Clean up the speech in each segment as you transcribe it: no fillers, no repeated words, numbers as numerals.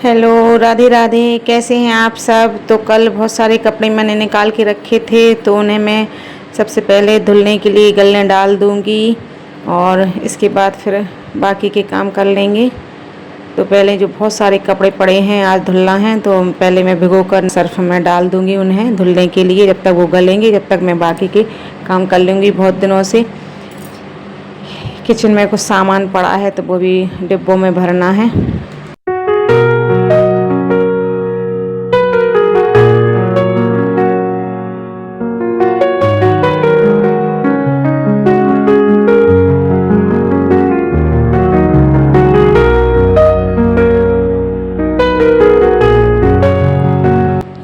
Hello, Radhe Radhe. कैसे हैं आप सब। तो कल बहुत सारे कपड़े मैंने निकाल के रखे थे, तो उन्हें मैं सबसे पहले धुलने के लिए गलने डाल दूंगी और इसके बाद फिर बाकी के काम कर लेंगे। तो पहले जो बहुत सारे कपड़े पड़े हैं आज धुलना है, तो पहले मैं भिगो कर सर्फ में डाल दूंगी उन्हें धुलने के लिए। जब तक वो गलेंगे जब तक मैं बाकी के काम कर लूँगी। बहुत दिनों से किचन में कुछ सामान पड़ा है तो वो भी डिब्बों में भरना है।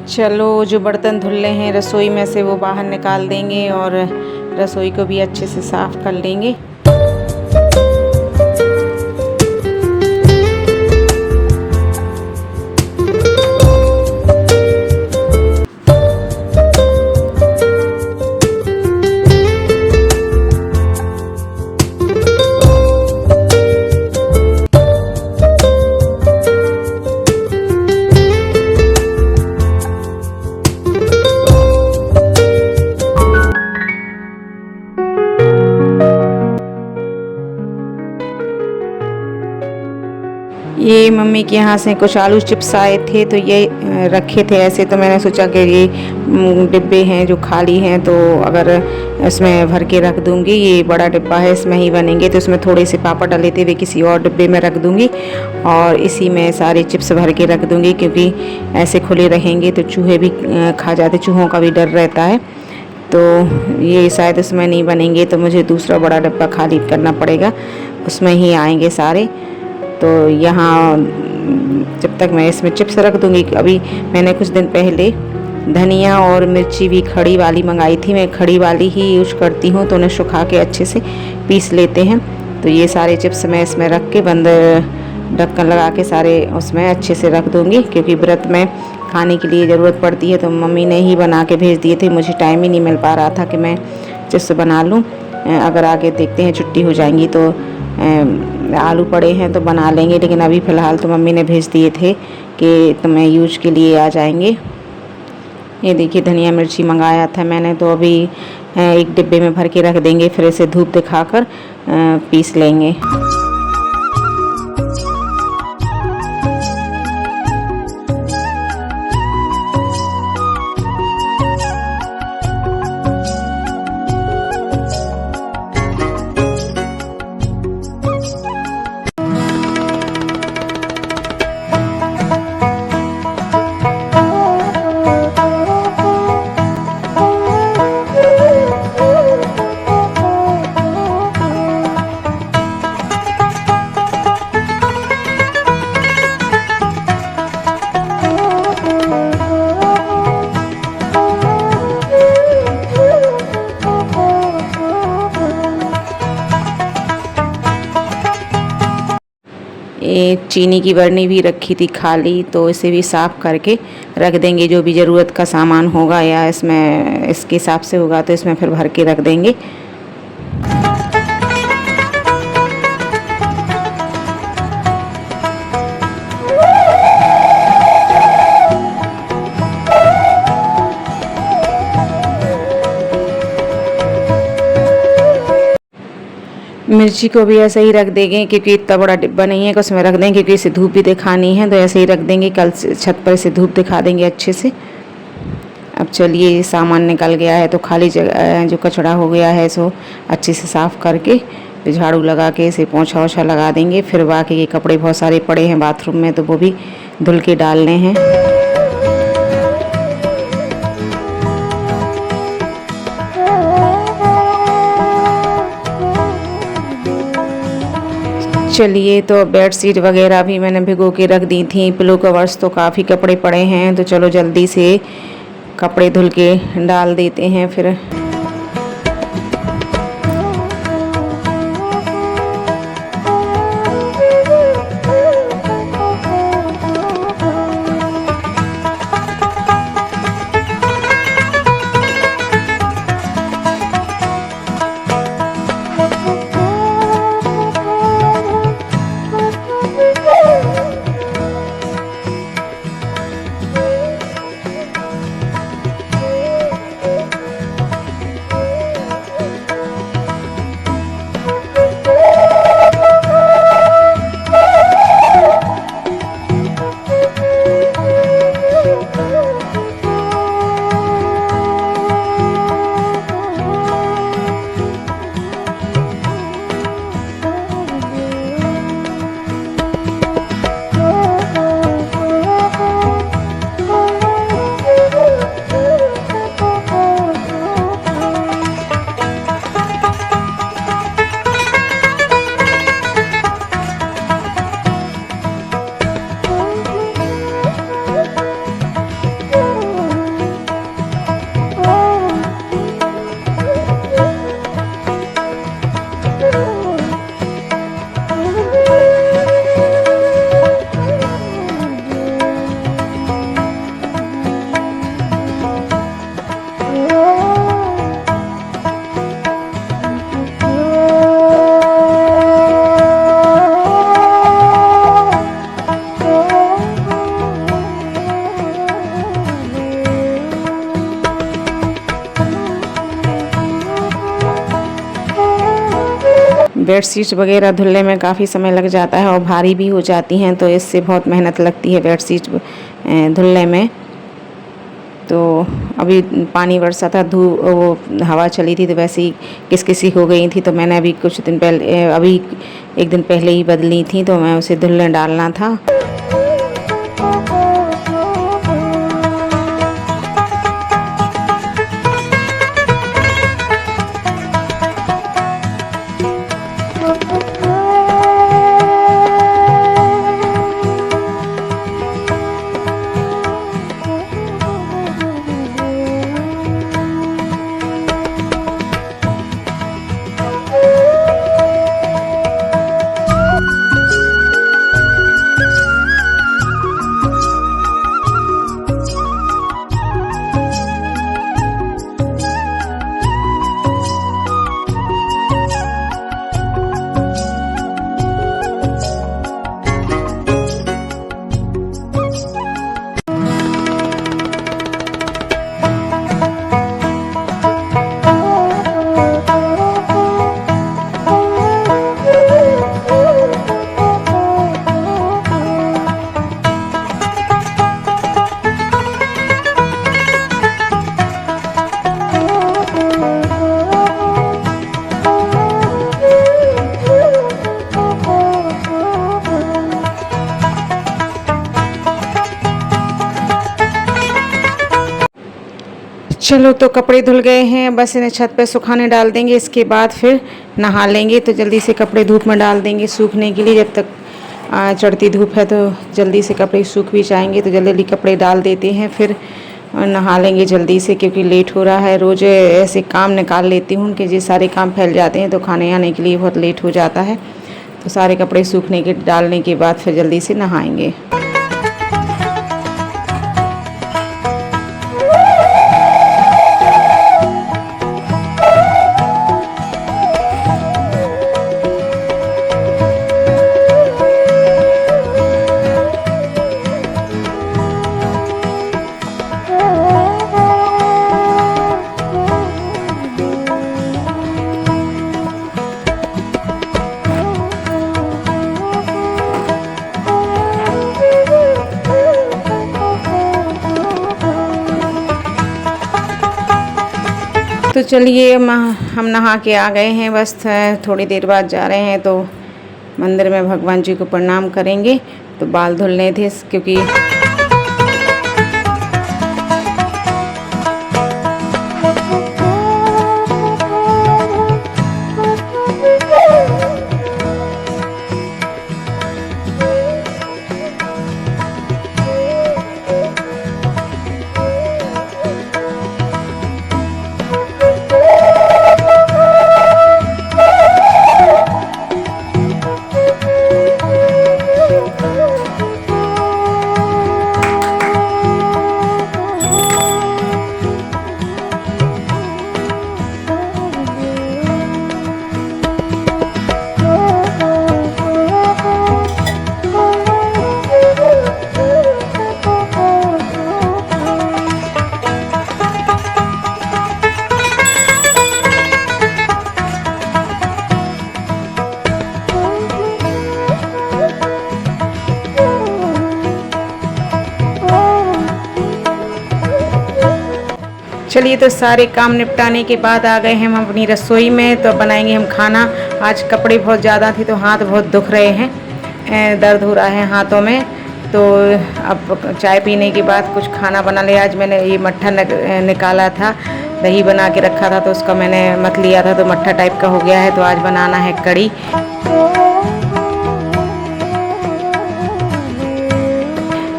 चलो, जो बर्तन धुलने हैं रसोई में से वो बाहर निकाल देंगे और रसोई को भी अच्छे से साफ़ कर लेंगे। ये मम्मी के यहाँ से कुछ आलू चिप्स आए थे, तो ये रखे थे ऐसे। तो मैंने सोचा कि ये डिब्बे हैं जो खाली हैं, तो अगर इसमें भर के रख दूँगी। ये बड़ा डिब्बा है, इसमें ही बनेंगे। तो इसमें थोड़े से पापड़ डले थे, वे किसी और डिब्बे में रख दूँगी और इसी में सारे चिप्स भर के रख दूँगी, क्योंकि ऐसे खुले रहेंगे तो चूहे भी खा जाते, चूहों का भी डर रहता है। तो ये शायद इसमें नहीं बनेंगे, तो मुझे दूसरा बड़ा डिब्बा खाली करना पड़ेगा, उसमें ही आएंगे सारे। तो यहाँ जब तक मैं इसमें चिप्स रख दूँगी। अभी मैंने कुछ दिन पहले धनिया और मिर्ची भी खड़ी वाली मंगाई थी। मैं खड़ी वाली ही यूज करती हूँ, तो उन्हें सुखा के अच्छे से पीस लेते हैं। तो ये सारे चिप्स मैं इसमें रख के बंद ढक्कन लगा के सारे उसमें अच्छे से रख दूँगी, क्योंकि व्रत में खाने के लिए ज़रूरत पड़ती है। तो मम्मी ने ही बना के भेज दिए थे, मुझे टाइम ही नहीं मिल पा रहा था कि मैं चिप्स बना लूँ। अगर आगे देखते हैं छुट्टी हो जाएंगी तो आलू पड़े हैं तो बना लेंगे, लेकिन अभी फ़िलहाल तो मम्मी ने भेज दिए थे कि तुम्हें यूज के लिए आ जाएंगे। ये देखिए धनिया मिर्ची मंगाया था मैंने, तो अभी एक डिब्बे में भर के रख देंगे, फिर इसे धूप दिखाकर पीस लेंगे। ये चीनी की बरनी भी रखी थी खाली, तो इसे भी साफ़ करके रख देंगे। जो भी ज़रूरत का सामान होगा या इसमें इसके हिसाब से होगा तो इसमें फिर भर के रख देंगे। मिर्ची को भी ऐसे ही रख देंगे, क्योंकि इतना बड़ा डिब्बा नहीं है कि उसमें रख देंगे, क्योंकि इसे धूप भी दिखानी है। तो ऐसे ही रख देंगे, कल छत पर इसे धूप दिखा देंगे अच्छे से। अब चलिए, सामान निकल गया है तो खाली जगह जो कचरा हो गया है सो अच्छे से साफ़ करके झाड़ू लगा के इसे पोंछा ओछा लगा देंगे। फिर बाकी के कपड़े बहुत सारे पड़े हैं बाथरूम में, तो वो भी धुल के डालने हैं। चलिए, तो बेड शीट वगैरह भी मैंने भिगो के रख दी थी। पिलो कवर्स तो काफ़ी कपड़े पड़े हैं, तो चलो जल्दी से कपड़े धुल के डाल देते हैं फिर। बेडशीट्स वगैरह धुलने में काफ़ी समय लग जाता है और भारी भी हो जाती हैं, तो इससे बहुत मेहनत लगती है बेडशीट धुलने में। तो अभी पानी बरसा था, वो हवा चली थी तो वैसे ही किसकिसी हो गई थी, तो मैंने अभी कुछ दिन पहले, अभी एक दिन पहले ही बदली थी, तो मैं उसे धुलने डालना था। चलो तो कपड़े धुल गए हैं, बस इन्हें छत पे सुखाने डाल देंगे, इसके बाद फिर नहा लेंगे। तो जल्दी से कपड़े धूप में डाल देंगे सूखने के लिए, जब तक चढ़ती धूप है तो जल्दी से कपड़े सूख भी जाएंगे। तो जल्दी जल्दी कपड़े डाल देते हैं, फिर नहा लेंगे जल्दी से, क्योंकि लेट हो रहा है। रोज़ ऐसे काम निकाल लेती हूँ कि ये सारे काम फैल जाते हैं, तो खाने आने के लिए बहुत लेट हो जाता है। तो सारे कपड़े सूखने के डालने के बाद फिर जल्दी से नहाएंगे। तो चलिए हम नहा के आ गए हैं, बस थोड़ी देर बाद जा रहे हैं। तो मंदिर में भगवान जी को प्रणाम करेंगे। तो बाल धुलने थे क्योंकि चलिए तो सारे काम निपटाने के बाद आ गए हैं हम अपनी रसोई में। तो बनाएंगे हम खाना। आज कपड़े बहुत ज़्यादा थे तो हाथ बहुत दुख रहे हैं, दर्द हो रहा है हाथों में। तो अब चाय पीने के बाद कुछ खाना बना लिया। आज मैंने ये मट्ठा निकाला था, दही बना के रखा था तो उसका मैंने मत लिया था, तो मट्ठा टाइप का हो गया है। तो आज बनाना है कड़ी।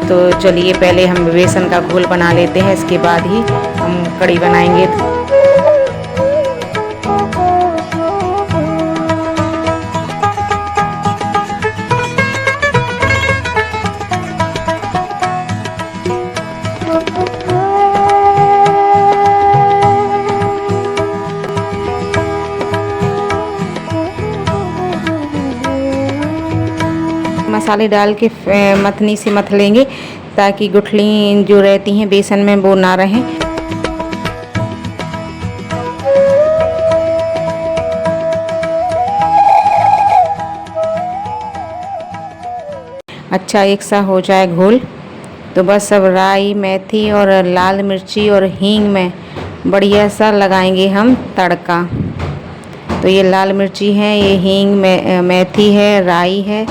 तो चलिए पहले हम बेसन का घोल बना लेते हैं, इसके बाद ही हम कड़ी बनाएंगे। मसाले डाल के मथनी से मथ लेंगे ताकि गुठली जो रहती हैं बेसन में वो ना रहें। अच्छा एक सा हो जाए घोल, तो बस अब राई, मेथी और लाल मिर्ची और हींग में बढ़िया सा लगाएंगे हम तड़का। तो ये लाल मिर्ची है, ये हींग में मेथी है, राई है।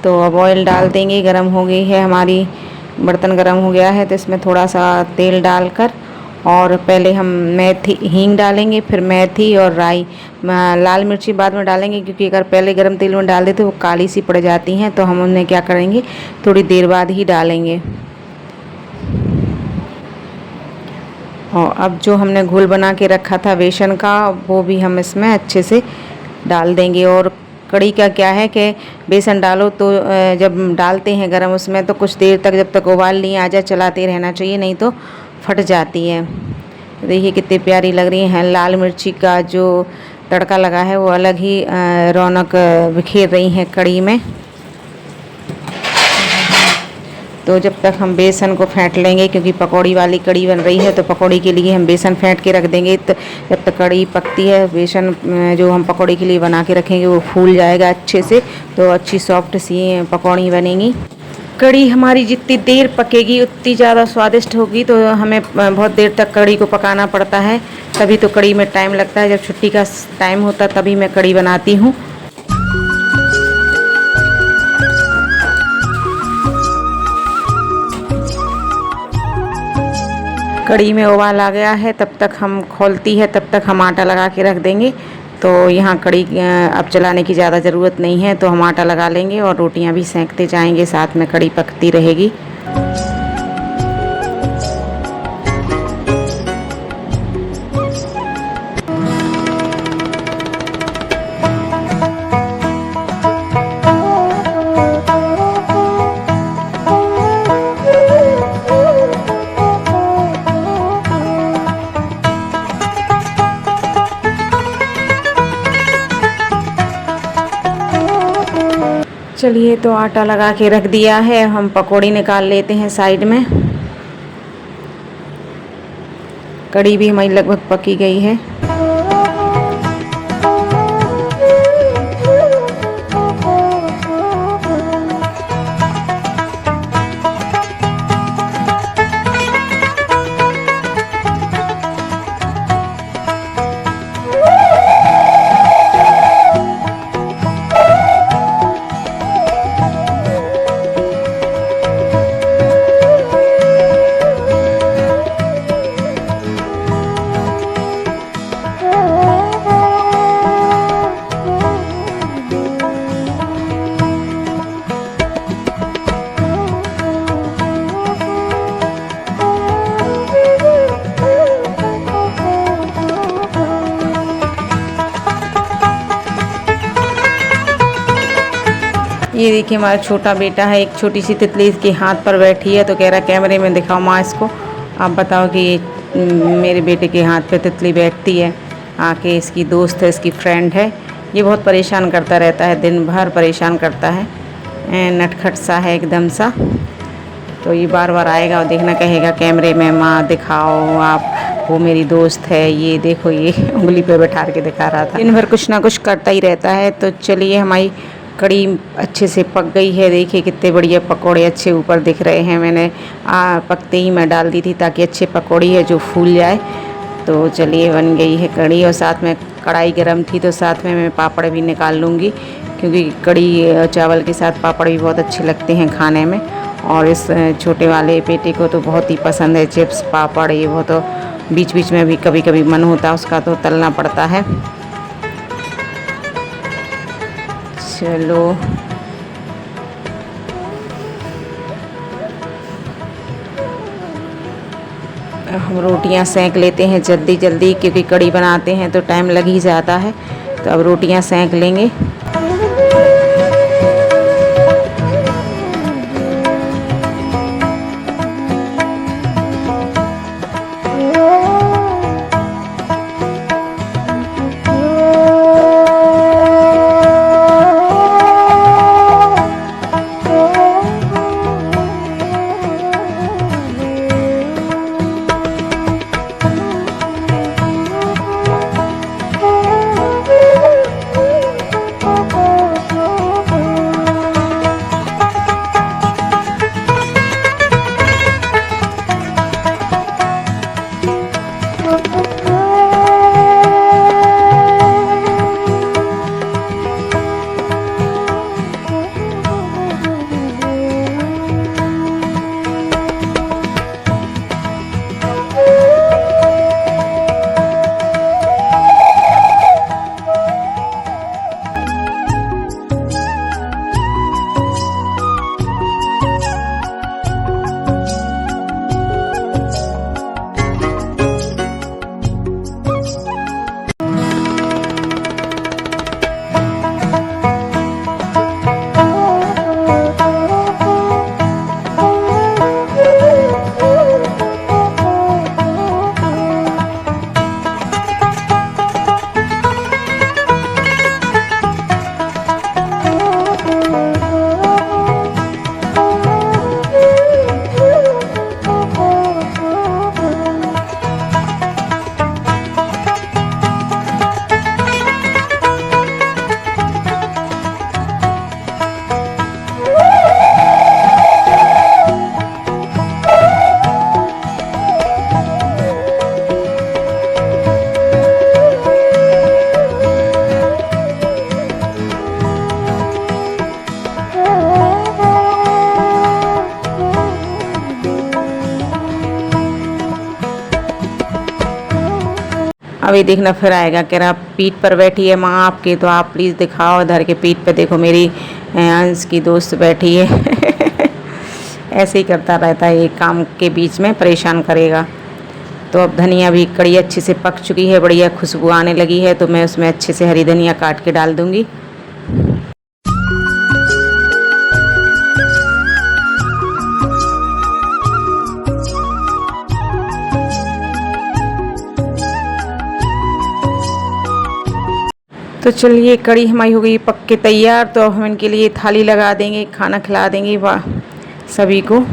तो अब ऑयल डाल देंगे, गरम हो गई है हमारी, बर्तन गरम हो गया है। तो इसमें थोड़ा सा तेल डालकर और पहले हम मेथी हींग डालेंगे, फिर मेथी और राई। लाल मिर्ची बाद में डालेंगे, क्योंकि अगर पहले गरम तेल में डाल देते वो काली सी पड़ जाती हैं। तो हम उन्हें क्या करेंगे, थोड़ी देर बाद ही डालेंगे। और अब जो हमने घोल बना के रखा था बेसन का, वो भी हम इसमें अच्छे से डाल देंगे। और कड़ी का क्या है कि बेसन डालो तो जब डालते हैं गरम उसमें, तो कुछ देर तक, जब तक उबाल नहीं आ जाए, चलाते रहना चाहिए, नहीं तो फट जाती है। देखिए कितनी प्यारी लग रही है। लाल मिर्ची का जो तड़का लगा है वो अलग ही रौनक बिखेर रही है कड़ी में। तो जब तक हम बेसन को फेंट लेंगे, क्योंकि पकौड़ी वाली कड़ी बन रही है, तो पकौड़ी के लिए हम बेसन फेंट के रख देंगे। तो जब तक कड़ी पकती है, बेसन जो हम पकौड़ी के लिए बना के रखेंगे वो फूल जाएगा अच्छे से, तो अच्छी सॉफ्ट सी पकौड़ी बनेगी। कड़ी हमारी जितनी देर पकेगी उतनी ज़्यादा स्वादिष्ट होगी। तो हमें बहुत देर तक कड़ी को पकाना पड़ता है, तभी तो कड़ी में टाइम लगता है। जब छुट्टी का टाइम होता है तभी मैं कड़ी बनाती हूँ। कड़ी में उबाल आ गया है, तब तक हम खोलती है, तब तक हम आटा लगा के रख देंगे। तो यहाँ कड़ी अब चलाने की ज़्यादा ज़रूरत नहीं है, तो हम आटा लगा लेंगे और रोटियाँ भी सेंकते जाएंगे, साथ में कड़ी पकती रहेगी। चलिए, तो आटा लगा के रख दिया है, हम पकौड़ी निकाल लेते हैं साइड में। कड़ी भी हमारी लगभग पकी गई है। ये देखिए हमारा छोटा बेटा है, एक छोटी सी तितली इसके हाथ पर बैठी है। तो कह रहा कैमरे में दिखाओ माँ इसको। आप बताओ कि ये मेरे बेटे के हाथ पे तितली बैठती है आके, इसकी दोस्त है, इसकी फ्रेंड है। ये बहुत परेशान करता रहता है, दिन भर परेशान करता है, नटखट सा है एकदम सा। तो ये बार बार आएगा और देखना कहेगा कैमरे में माँ दिखाओ आप, वो मेरी दोस्त है, ये देखो, ये उंगली पे बैठा के दिखा रहा था। दिन भर कुछ ना कुछ करता ही रहता है। तो चलिए, हमारी कड़ी अच्छे से पक गई है। देखिए कितने बढ़िया पकोड़े अच्छे ऊपर दिख रहे हैं। मैंने पकते ही मैं डाल दी थी ताकि अच्छे पकोड़ी है जो फूल जाए। तो चलिए, बन गई है कड़ी। और साथ में कढ़ाई गरम थी, तो साथ में मैं पापड़ भी निकाल लूँगी, क्योंकि कड़ी चावल के साथ पापड़ भी बहुत अच्छे लगते हैं खाने में। और इस छोटे वाले बेटे को तो बहुत ही पसंद है चिप्स पापड़। ये वो तो बीच बीच में भी कभी कभी मन होता है उसका, तो तलना पड़ता है। चलो, हम रोटियां सेंक लेते हैं जल्दी जल्दी, क्योंकि कड़ी बनाते हैं तो टाइम लग ही जाता है। तो अब रोटियां सेंक लेंगे। अभी देखना फिर आएगा, कह रहा पीठ पर बैठी है माँ आपके, तो आप प्लीज़ दिखाओ इधर के पीठ पे देखो मेरी अंश की दोस्त बैठी है। ऐसे ही करता रहता है, ये काम के बीच में परेशान करेगा। तो अब धनिया भी कड़ी अच्छे से पक चुकी है, बढ़िया खुशबू आने लगी है, तो मैं उसमें अच्छे से हरी धनिया काट के डाल दूँगी। तो चलिए कड़ी हमारी हो गई पक के तैयार। तो अब हम इनके लिए थाली लगा देंगे, खाना खिला देंगे वाह सभी को।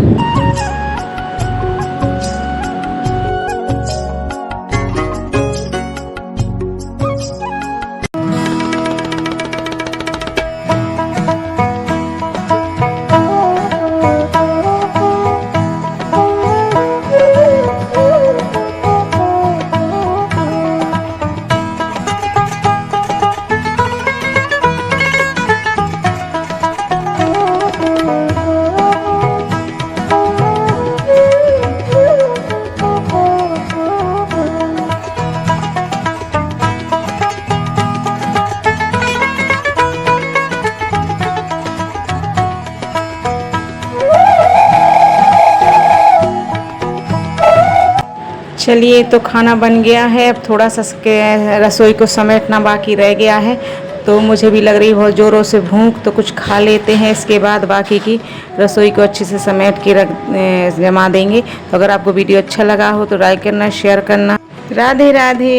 चलिए तो खाना बन गया है, अब थोड़ा सा रसोई को समेटना बाकी रह गया है। तो मुझे भी लग रही बहुत ज़ोरों से भूख, तो कुछ खा लेते हैं, इसके बाद बाकी की रसोई को अच्छे से समेट के जमा देंगे। तो अगर आपको वीडियो अच्छा लगा हो तो लाइक करना, शेयर करना। राधे राधे।